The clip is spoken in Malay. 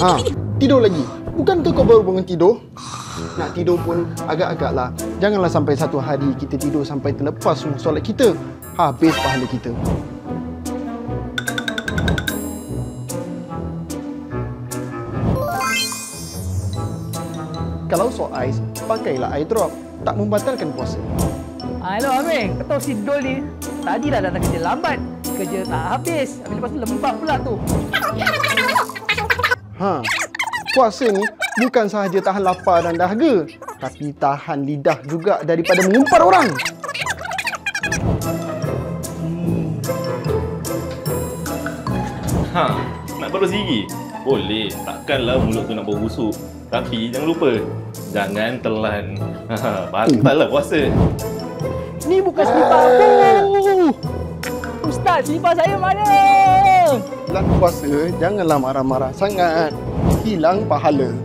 Ha, tidur lagi. Bukankah kau baru bangun tidur? Nak tidur pun agak-agak lah. Janganlah sampai satu hari kita tidur sampai terlepas semua solat kita. Habis pahala kita. Kalau sok ais, pakailah air drop. Tak membatalkan puasa. Hello Amir, kau tahu si Dol ni tadi dah datang kerja lambat. Kerja tak habis. Habis lepas tu lembab pula tu. Ha, puasa ni bukan sahaja tahan lapar dan dahaga, tapi tahan lidah juga daripada mengumpar orang. Ha, nak berus gigi? Boleh, takkanlah mulut tu nak bau busuk. Tapi jangan lupa, jangan telan. Batallah puasa. Ni bukan selipar aku. Ustaz, selipar saya mana? Bulan puasa, janganlah marah-marah sangat. Hilang pahala.